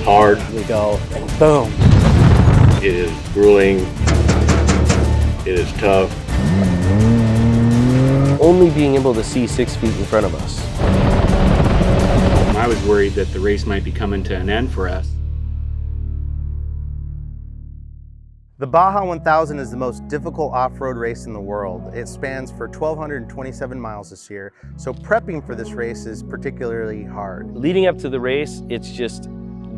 It's hard. We go and boom. It is grueling. It is tough. Only being able to see 6 feet in front of us. I was worried that the race might be coming to an end for us. The Baja 1000 is the most difficult off-road race in the world. It spans for 1,227 miles this year, so prepping for this race is particularly hard. Leading up to the race, it's just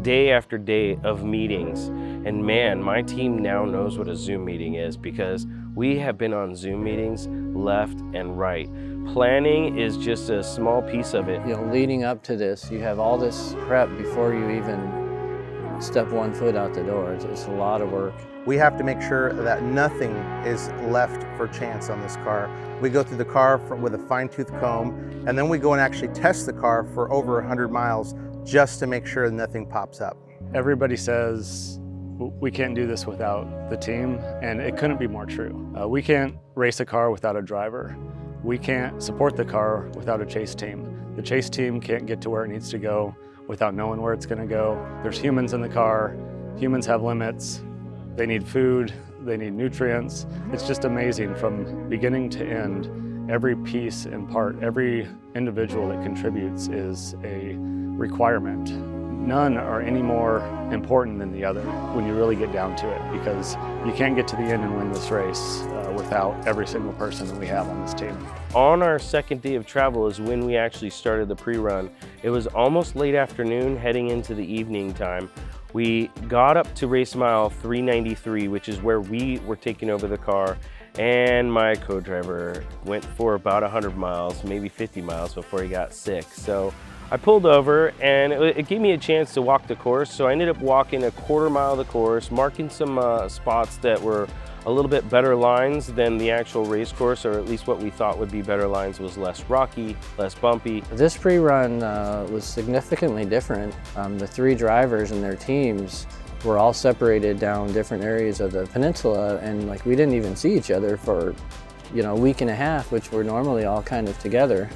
day after day of meetings. And man, my team now knows what a Zoom meeting is because we have been on Zoom meetings left and right. Planning is just a small piece of it. You know, leading up to this, you have all this prep before you even step 1 foot out the door. It's a lot of work. We have to make sure that nothing is left for chance on this car. We go through the car with a fine-tooth comb, and then we go and actually test the car for over 100 miles just to make sure nothing pops up. Everybody says we can't do this without the team, and it couldn't be more true. We can't race a car without a driver. We can't support the car without a chase team. The chase team can't get to where it needs to go without knowing where it's going to go. There's humans in the car. Humans have limits. They need food, they need nutrients. It's just amazing from beginning to end. Every piece and part, every individual that contributes is a requirement. None are any more important than the other when you really get down to it, because you can't get to the end and win this race without every single person that we have on this team. On our second day of travel is when we actually started the pre-run. It was almost late afternoon, heading into the evening time. We got up to race mile 393, which is where we were taking over the car, and my co-driver went for about 100 miles, maybe 50 miles before he got sick. So I pulled over, and it gave me a chance to walk the course. So I ended up walking a quarter mile of the course, marking some spots that were a little bit better lines than the actual race course, or at least what we thought would be better lines was less rocky, less bumpy. This pre-run was significantly different. The 3 drivers and their teams were all separated down different areas of the peninsula, and like we didn't even see each other for a week and a half, which we're normally all kind of together.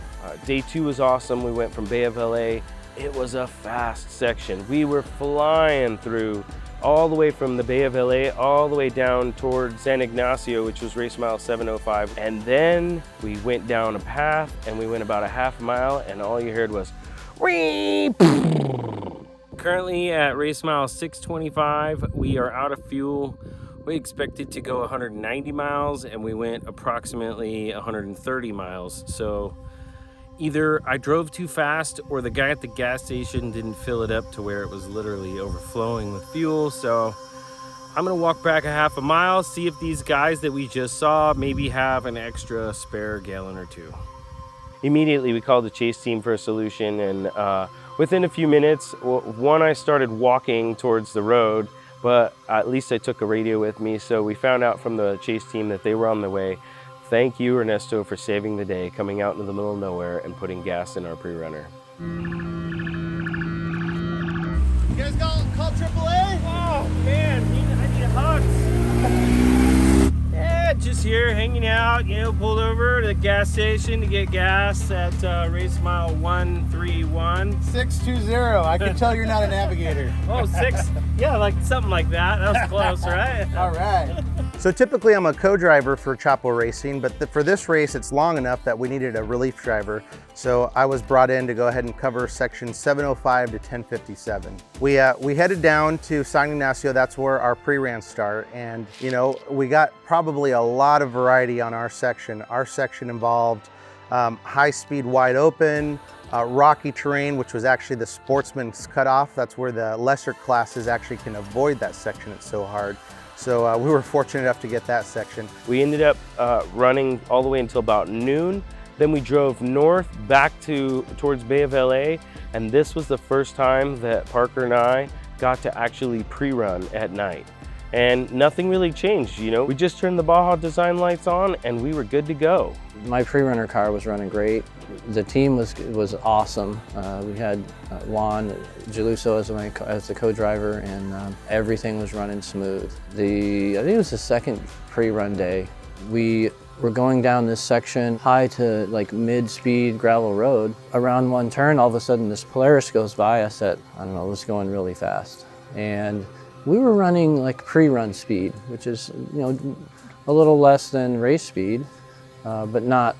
Day 2 was awesome. We went from Bay of LA. It was a fast section. We were flying through all the way from the Bay of LA all the way down towards San Ignacio, which was race mile 705. And then we went down a path and we went about a half mile, and all you heard was whee! Currently at race mile 625, we are out of fuel. We expected to go 190 miles and we went approximately 130 miles. So either I drove too fast or the guy at the gas station didn't fill it up to where it was literally overflowing with fuel. So I'm gonna walk back a half a mile, see if these guys that we just saw maybe have an extra spare gallon or 2. Immediately we called the chase team for a solution, and within a few minutes, I started walking towards the road, but at least I took a radio with me, so we found out from the chase team that they were on the way. Thank you, Ernesto, for saving the day, coming out into the middle of nowhere and putting gas in our pre-runner. You guys call AAA? Oh man, I need hugs. Yeah, just here hanging out, pulled over to the gas station to get gas at race mile 131. 620, I can tell you're not a navigator. Oh, 6, yeah, like something like that. That was close, right? All right. So typically I'm a co-driver for Chapo Racing, but for this race it's long enough that we needed a relief driver. So I was brought in to go ahead and cover section 705 to 1057. We headed down to San Ignacio. That's where our pre-rans start, and we got probably a lot of variety on our section. Our section involved high speed wide open, rocky terrain, which was actually the sportsman's cutoff. That's where the lesser classes actually can avoid that section. It's so hard. So we were fortunate enough to get that section. We ended up running all the way until about noon. Then we drove north back towards Bay of LA, and this was the first time that Parker and I got to actually pre-run at night. And nothing really changed, We just turned the Baja design lights on and we were good to go. My pre-runner car was running great. The team was awesome. We had Juan Geluso as the co-driver, and everything was running smooth. I think it was the second pre-run day. We were going down this section, high to like mid-speed gravel road. Around one turn, all of a sudden this Polaris goes by us at, I don't know, it was going really fast. And we were running like pre-run speed, which is, you know, a little less than race speed, but not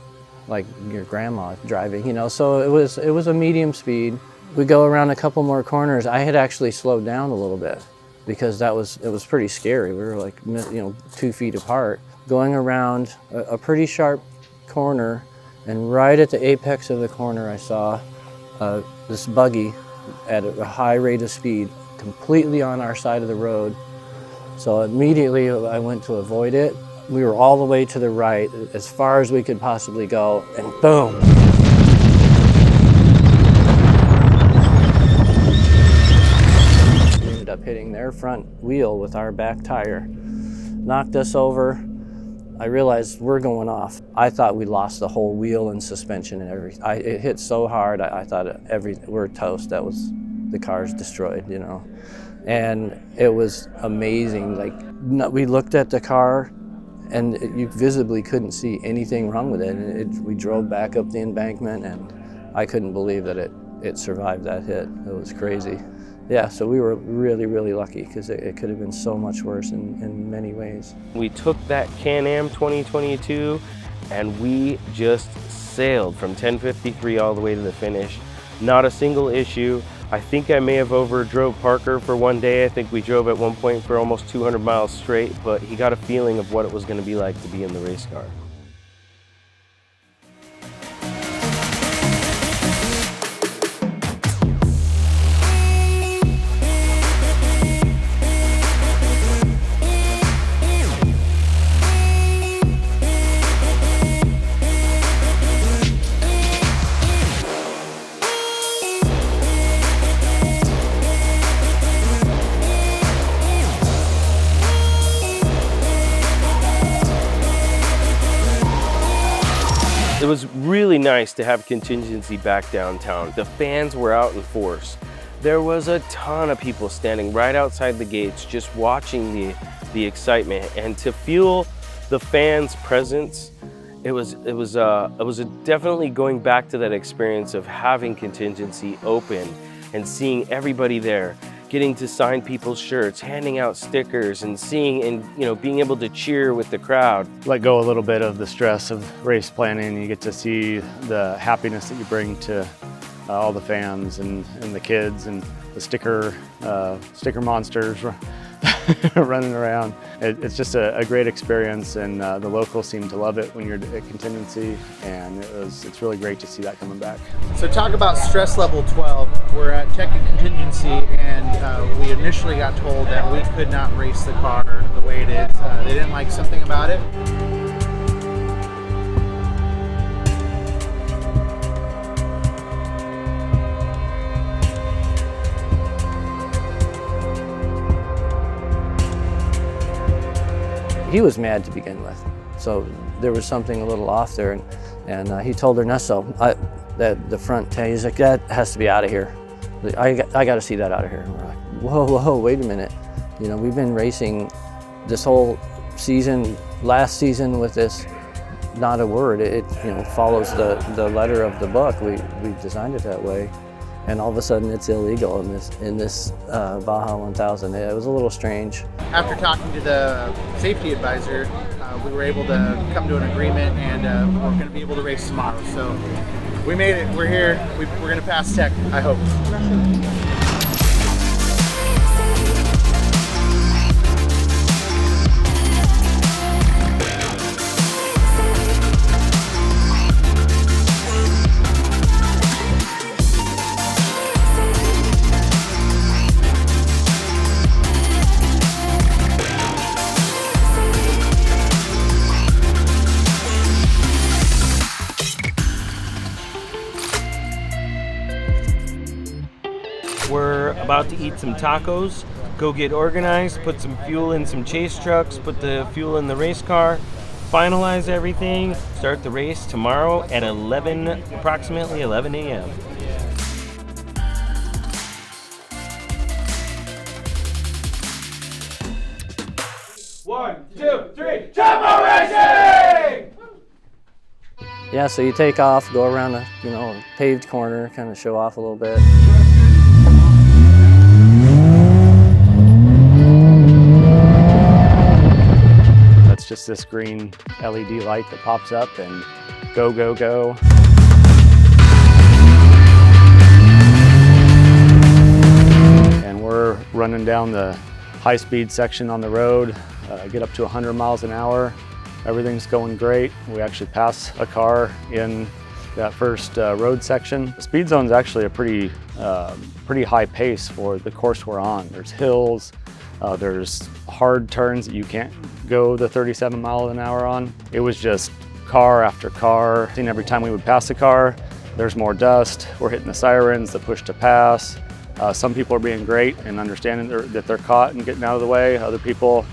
like your grandma driving, you know. So it was a medium speed. We go around a couple more corners. I had actually slowed down a little bit because it was pretty scary. We were like, you know, 2 feet apart, going around a pretty sharp corner, and right at the apex of the corner, I saw this buggy at a high rate of speed, completely on our side of the road. So immediately I went to avoid it. We were all the way to the right, as far as we could possibly go, and boom. We ended up hitting their front wheel with our back tire. Knocked us over. I realized we're going off. I thought we lost the whole wheel and suspension and everything. It hit so hard, I thought we're toast. That was, the car's destroyed, you know. And it was amazing. Like, we looked at the car, and you visibly couldn't see anything wrong with it. And we drove back up the embankment, and I couldn't believe that it survived that hit. It was crazy. Yeah, so we were really, really lucky, because it could have been so much worse in many ways. We took that CanAm 2022 and we just sailed from 1053 all the way to the finish. Not a single issue. I think I may have overdrove Parker for one day. I think we drove at one point for almost 200 miles straight, but he got a feeling of what it was going to be like to be in the race car. It was really nice to have Contingency back downtown. The fans were out in force. There was a ton of people standing right outside the gates just watching the excitement, and to feel the fans' presence, it was definitely going back to that experience of having Contingency open and seeing everybody there, getting to sign people's shirts, handing out stickers, and seeing and, you know, being able to cheer with the crowd. Let go a little bit of the stress of race planning. You get to see the happiness that you bring to all the fans and the kids and the sticker monsters running around. It's just a great experience, and the locals seem to love it when you're at Contingency, and it's really great to see that coming back. So talk about stress level 12. We're at Tech and Contingency, and we initially got told that we could not race the car the way it is. They didn't like something about it. He was mad to begin with, so there was something a little off there, and he told Ernesto that the front tank, he's like, that has to be out of here. I got to see that out of here. And we're like, whoa, wait a minute. You know, we've been racing this whole season, last season, with this, not a word. It you know, follows the letter of the book. We designed it that way, and all of a sudden it's illegal in this Baja 1000. It was a little strange. After talking to the safety advisor, we were able to come to an agreement, and we're going to be able to race tomorrow. So we made it. We're here. We're going to pass Tech, I hope. We're about to eat some tacos, go get organized, put some fuel in some chase trucks, put the fuel in the race car, finalize everything, start the race tomorrow at approximately 11 a.m. 1, 2, 3, Chapo Racing! Yeah, so you take off, go around a paved corner, kind of show off a little bit. That's just this green LED light that pops up and go, go, go. And we're running down the high-speed section on the road, get up to 100 miles an hour. Everything's going great. We actually pass a car in that first road section. The speed zone is actually a pretty high pace for the course we're on. There's hills, there's hard turns that you can't go the 37 miles an hour on. It was just car after car. And every time we would pass a car, there's more dust. We're hitting the sirens, the push to pass. Some people are being great and understanding that they're caught and getting out of the way. Other people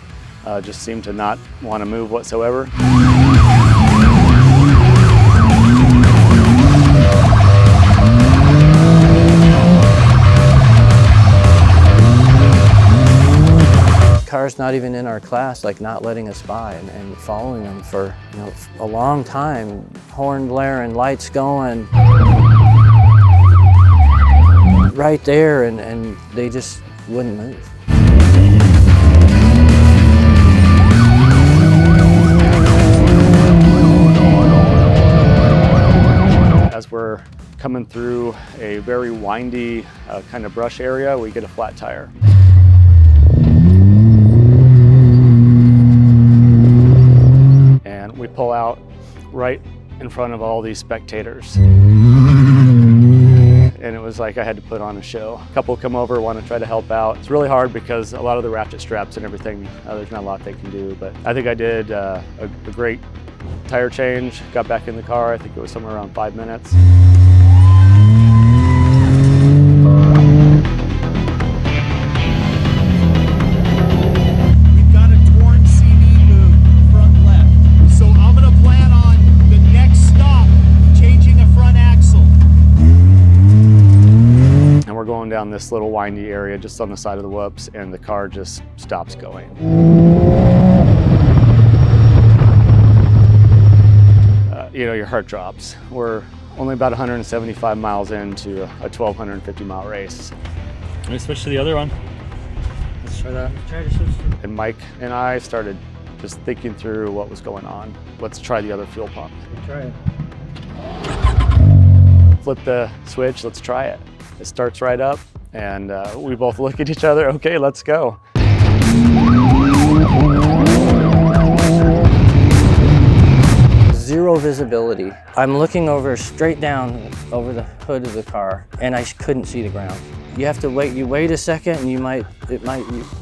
just seem to not want to move whatsoever. Cars not even in our class, like not letting us by and following them for a long time. Horn blaring, lights going. Right there, and they just wouldn't move. As we're coming through a very windy kind of brush area, we get a flat tire. And we pull out right in front of all these spectators. And it was like I had to put on a show. A couple come over, want to try to help out. It's really hard because a lot of the ratchet straps and everything, there's not a lot they can do, but I think I did a great tire change, got back in the car. I think it was somewhere around 5 minutes. We've got a torn CV boot front left, so I'm gonna plan on the next stop changing a front axle. And we're going down this little windy area just on the side of the whoops, and the car just stops going. Your heart drops. We're only about 175 miles into a 1,250 mile race. Let me switch to the other one. Let's try that. Try to switch. And Mike and I started just thinking through what was going on. Let's try the other fuel pump. Try it. Flip the switch, let's try it. It starts right up, and we both look at each other, okay, let's go. Zero visibility. I'm looking straight down over the hood of the car, and I couldn't see the ground. You have to wait. You wait a second, and you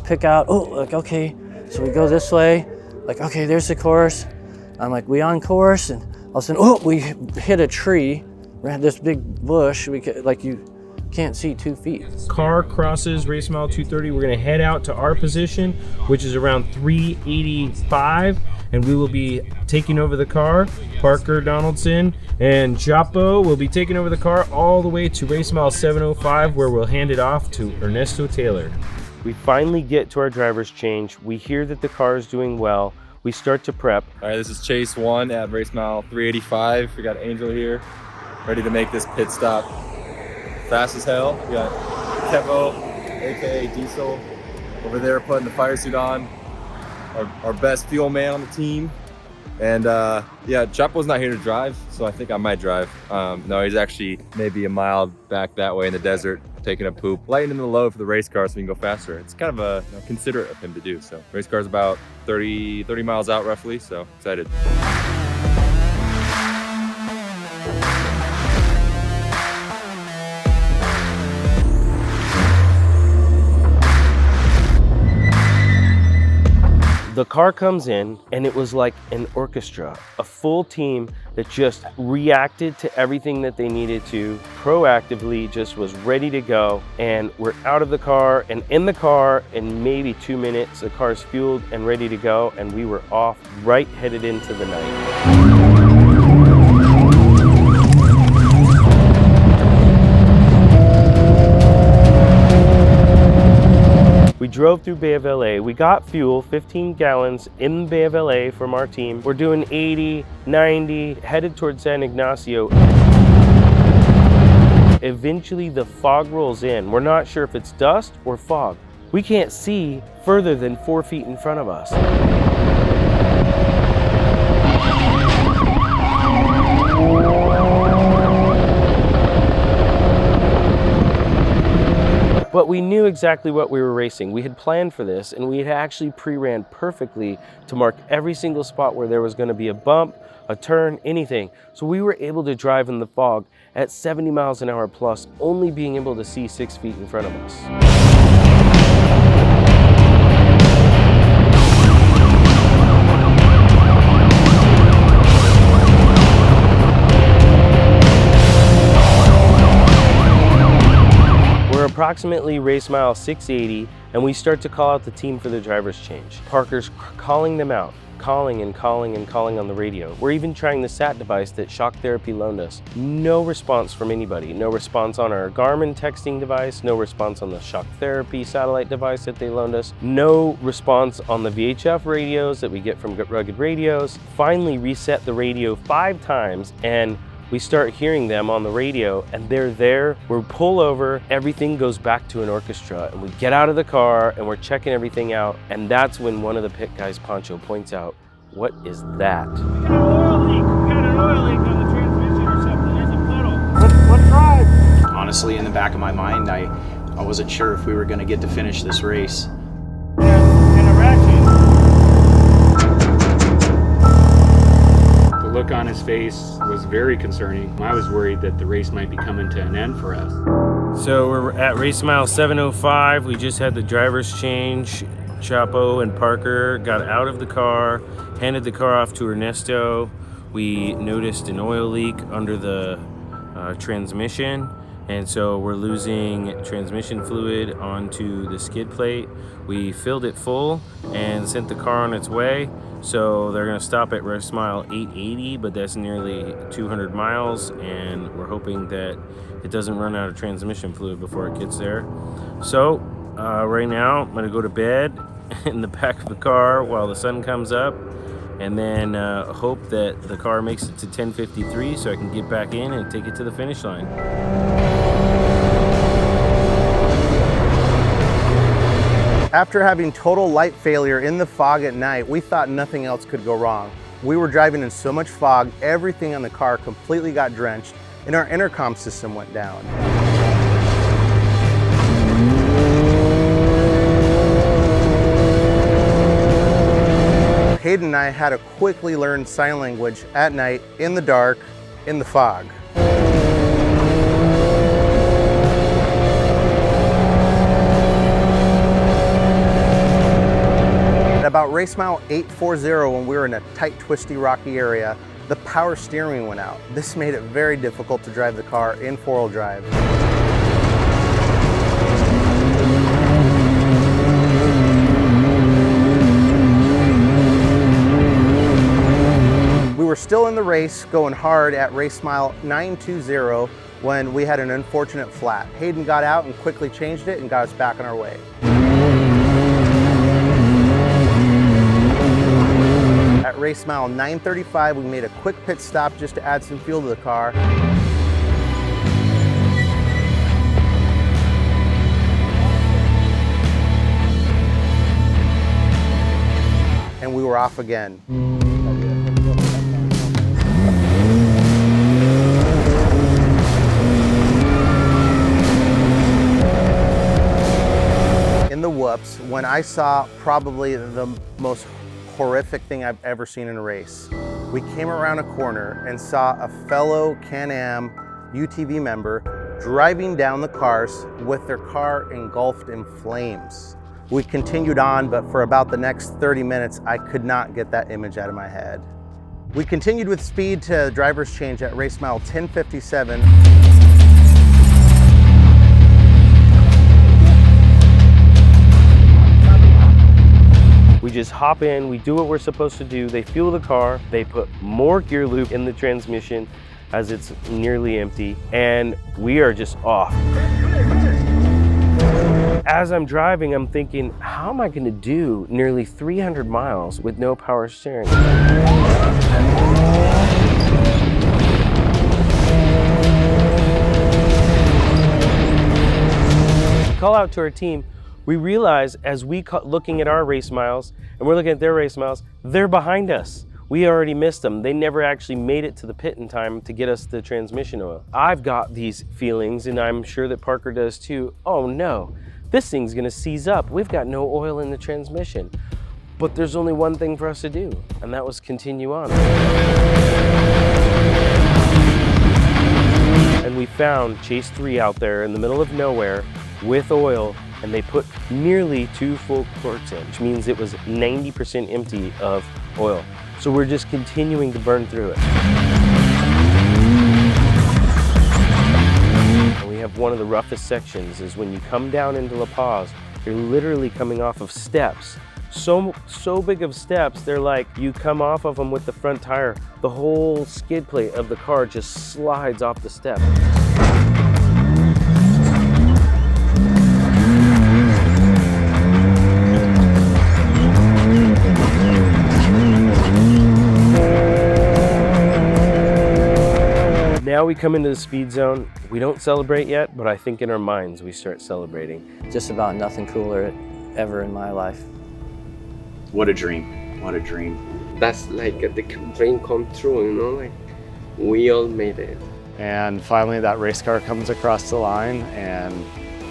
pick out. Oh, like okay. So we go this way. Like okay, there's the course. I'm like, we on course, and all of a sudden, oh, we hit a tree. We had this big bush. You can't see 2 feet. Car crosses race mile 230. We're gonna head out to our position, which is around 385, and we will be taking over the car. Parker Donaldson and Chapo will be taking over the car all the way to race mile 705, where we'll hand it off to Ernesto Taylor. We finally get to our driver's change. We hear that the car is doing well. We start to prep. All right, this is chase 1 at race mile 385. We got Angel here, ready to make this pit stop. Fast as hell. We got Chapo, aka Diesel, over there putting the fire suit on. Our best fuel man on the team. And yeah, Chapo's not here to drive, so I think I might drive. No, he's actually maybe a mile back that way in the desert, taking a poop, lightening the load for the race car so we can go faster. It's kind of considerate of him to do. So race car's about 30 miles out roughly, so excited. The car comes in, and it was like an orchestra, a full team that just reacted to everything that they needed to, proactively just was ready to go. And we're out of the car and in the car in maybe 2 minutes. The car's fueled and ready to go, and we were off, right headed into the night. We drove through Bay of LA. We got fuel, 15 gallons in Bay of LA from our team. We're doing 80, 90, headed towards San Ignacio. Eventually the fog rolls in. We're not sure if it's dust or fog. We can't see further than 4 feet in front of us. But we knew exactly what we were racing. We had planned for this, and we had actually pre-ran perfectly to mark every single spot where there was going to be a bump, a turn, anything. So we were able to drive in the fog at 70 miles an hour plus, only being able to see 6 feet in front of us. We're approximately race mile 680, and we start to call out the team for the driver's change. Parker's calling them out, calling and calling and calling on the radio. We're even trying the SAT device that Shock Therapy loaned us. No response from anybody. No response on our Garmin texting device, no response on the Shock Therapy satellite device that they loaned us, no response on the VHF radios that we get from Rugged Radios. Finally reset the radio 5 times, and we start hearing them on the radio, and they're there. We pull over, everything goes back to an orchestra, and we get out of the car and we're checking everything out. And that's when one of the pit guys, Poncho, points out, "What is that?" We got an oil leak. We got an oil leak on the transmission or something. There's a puddle. What drive? Honestly, in the back of my mind, I wasn't sure if we were going to get to finish this race. And a ratchet. The look on his face was very concerning. I was worried that the race might be coming to an end for us. So we're at race mile 705. We just had the driver's change. Chapo and Parker got out of the car, handed the car off to Ernesto. We noticed an oil leak under the transmission, and so we're losing transmission fluid onto the skid plate. We filled it full and sent the car on its way. So they're gonna stop at race mile 880, but that's nearly 200 miles, and we're hoping that it doesn't run out of transmission fluid before it gets there. So right now I'm gonna go to bed in the back of the car while the sun comes up, and then hope that the car makes it to 10:53 so I can get back in and take it to the finish line. After having total light failure in the fog at night, we thought nothing else could go wrong. We were driving in so much fog, everything on the car completely got drenched, and our intercom system went down. Hayden and I had to quickly learn sign language at night, in the dark, in the fog. At about race mile 840, when we were in a tight, twisty, rocky area, the power steering went out. This made it very difficult to drive the car in 4-wheel drive. We were still in the race, going hard at race mile 920 when we had an unfortunate flat. Hayden got out and quickly changed it and got us back on our way. At race mile 935, we made a quick pit stop just to add some fuel to the car. And we were off again. In the whoops, when I saw probably the most horrific thing I've ever seen in a race. We came around a corner and saw a fellow CanAm UTV member driving down the cars with their car engulfed in flames. We continued on, but for about the next 30 minutes, I could not get that image out of my head. We continued with speed to driver's change at race mile 1057. We just hop in, we do what we're supposed to do. They fuel the car, they put more gear lube in the transmission as it's nearly empty, and we are just off. as I'm driving, I'm thinking, how am I going to do nearly 300 miles with no power steering? Call out to our team. We realize as we looking at our race miles and we're looking at their race miles, they're behind us. We already missed them. They never actually made it to the pit in time to get us the transmission oil. I've got these feelings, and I'm sure that Parker does too. Oh no, this thing's gonna seize up. We've got no oil in the transmission. But there's only one thing for us to do, and that was continue on. And we found Chase 3 out there in the middle of nowhere with oil, and they put nearly 2 full quarts in, which means it was 90% empty of oil. So we're just continuing to burn through it. And we have one of the roughest sections is when you come down into La Paz, you're literally coming off of steps. So big of steps, they're like, you come off of them with the front tire, the whole skid plate of the car just slides off the step. Now we come into the speed zone. We don't celebrate yet, but I think in our minds we start celebrating. Just about nothing cooler ever in my life. What a dream. What a dream. That's like the dream come true, you know, like we all made it. And finally that race car comes across the line and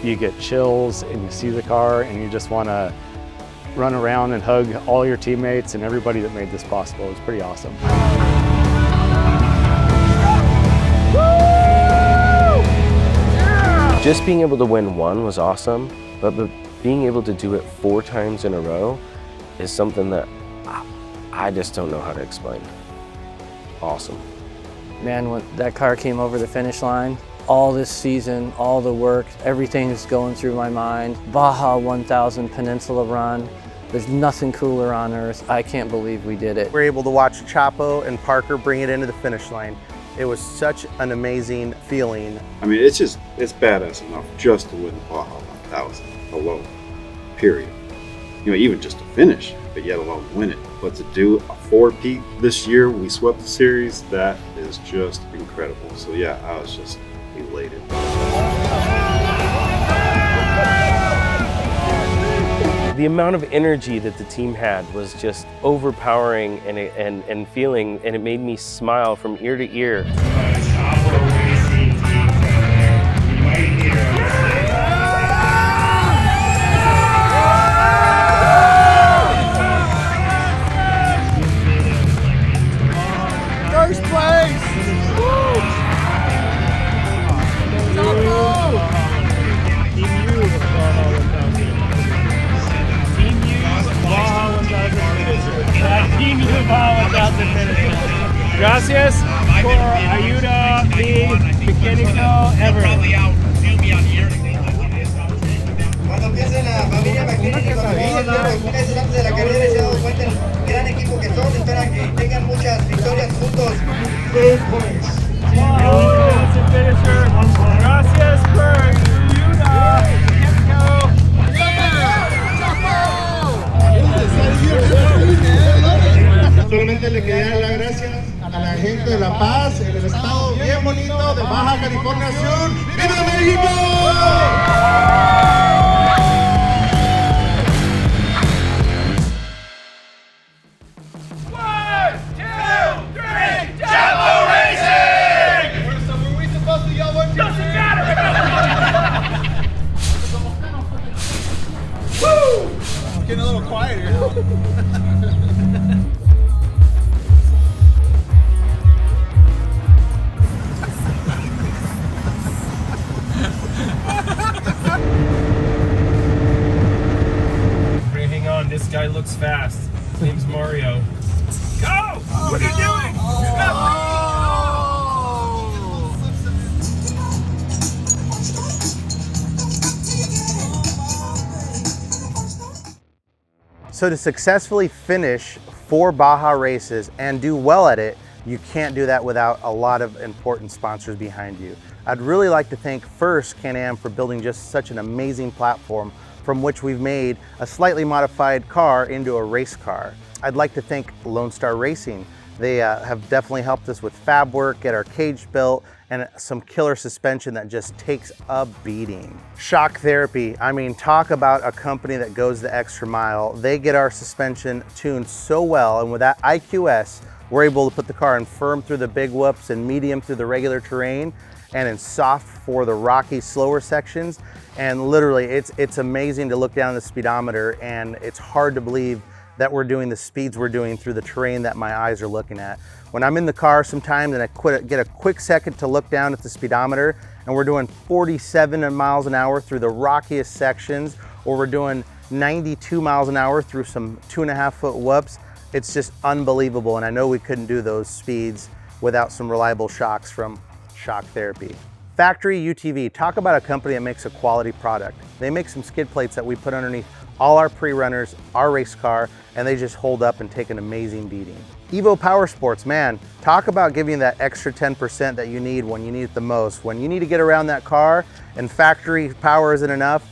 you get chills and you see the car and you just want to run around and hug all your teammates and everybody that made this possible. It was pretty awesome. Just being able to win one was awesome, but being able to do it 4 times in a row is something that I just don't know how to explain. Awesome. Man, when that car came over the finish line, all this season, all the work, everything's going through my mind. Baja 1000 Peninsula run. There's nothing cooler on earth. I can't believe we did it. We're able to watch Chapo and Parker bring it into the finish line. It was such an amazing feeling. I mean, it's badass enough just to win the Baja 1000 alone, period. You know, even just to finish, but yet alone win it. But to do a 4-peat this year, we swept the series, that is just incredible. So yeah, I was just elated. The amount of energy that the team had was just overpowering and feeling, and it made me smile from ear to ear. First place! Woo! Chapo! Team U, Baja 1000. Team U, Baja 1000 finisher. Team U, Baja 1000 finisher. Gracias por ayuda mi mecánico ever. Cuando empiece la familia mecánica, meses antes de la carrera y se han dado cuenta el gran equipo que son, esperan que tengan muchas victorias juntos. Gracias por ayuda, mecánico. Solamente le quería dar las gracias a la gente de La Paz, en el estado bien bonito de Baja California Sur. ¡Viva México! Getting a little quiet here. Braving on, this guy looks fast. His name's Mario. Go! What are you doing? So to successfully finish 4 Baja races and do well at it You can't do that without a lot of important sponsors behind you. I'd really like to thank first CanAm for building just such an amazing platform from which we've made a slightly modified car into a race car. I'd like to thank Lone Star Racing. They have definitely helped us with fab work, get our cage built, and some killer suspension that just takes a beating. Shock Therapy, I mean, talk about a company that goes the extra mile. They get our suspension tuned so well, and with that IQS, we're able to put the car in firm through the big whoops and medium through the regular terrain, and in soft for the rocky, slower sections. And literally, it's amazing to look down the speedometer, and it's hard to believe that we're doing the speeds we're doing through the terrain that my eyes are looking at. When I'm in the car sometimes and I get a quick second to look down at the speedometer, and we're doing 47 miles an hour through the rockiest sections, or we're doing 92 miles an hour through some 2.5-foot whoops, it's just unbelievable. And I know we couldn't do those speeds without some reliable shocks from Shock Therapy. Factory UTV, talk about a company that makes a quality product. They make some skid plates that we put underneath all our pre-runners, our race car, and they just hold up and take an amazing beating. Evo Power Sports, man, talk about giving you that extra 10% that you need when you need it the most. When you need to get around that car and factory power isn't enough,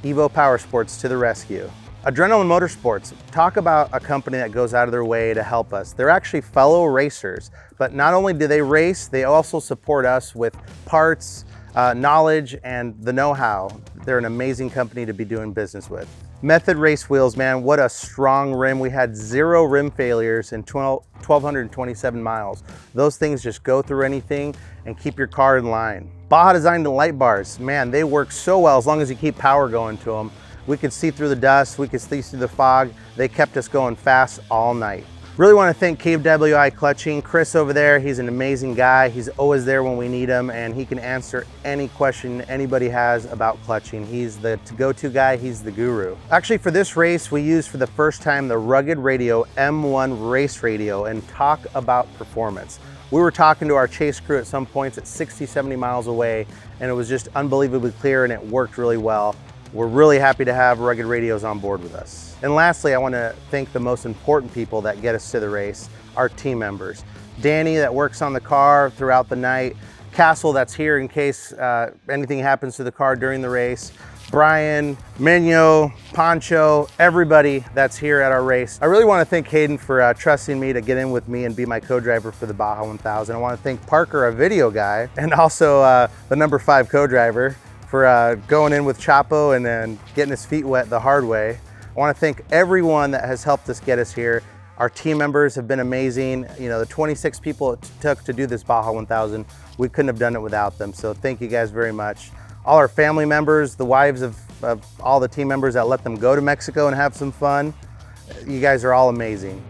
Evo Power Sports to the rescue. Adrenaline Motorsports, talk about a company that goes out of their way to help us. They're actually fellow racers, but not only do they race, they also support us with parts, knowledge, and the know-how. They're an amazing company to be doing business with. Method Race Wheels, man, what a strong rim. We had 0 rim failures in 1,227 miles. Those things just go through anything and keep your car in line. Baja designed the light bars, man, they work so well as long as you keep power going to them. We could see through the dust, we could see through the fog. They kept us going fast all night. Really want to thank KWI Clutching. Chris over there, he's an amazing guy. He's always there when we need him, and he can answer any question anybody has about clutching. He's the go-to guy, he's the guru. Actually, for this race, we used for the first time the Rugged Radio M1 race radio, and talk about performance. We were talking to our chase crew at some points at 60, 70 miles away, and it was just unbelievably clear, and it worked really well. We're really happy to have Rugged Radios on board with us. And lastly, I want to thank the most important people that get us to the race, our team members. Danny that works on the car throughout the night, Castle that's here in case anything happens to the car during the race, Brian, Minyo, Poncho, everybody that's here at our race. I really want to thank Hayden for trusting me to get in with me and be my co-driver for the Baja 1000. I want to thank Parker, our video guy, and also the number 5 co-driver, for going in with Chapo and then getting his feet wet the hard way. I want to thank everyone that has helped us get us here. Our team members have been amazing. You know, the 26 people it took to do this Baja 1000, we couldn't have done it without them. So thank you guys very much. All our family members, the wives of all the team members that let them go to Mexico and have some fun. You guys are all amazing.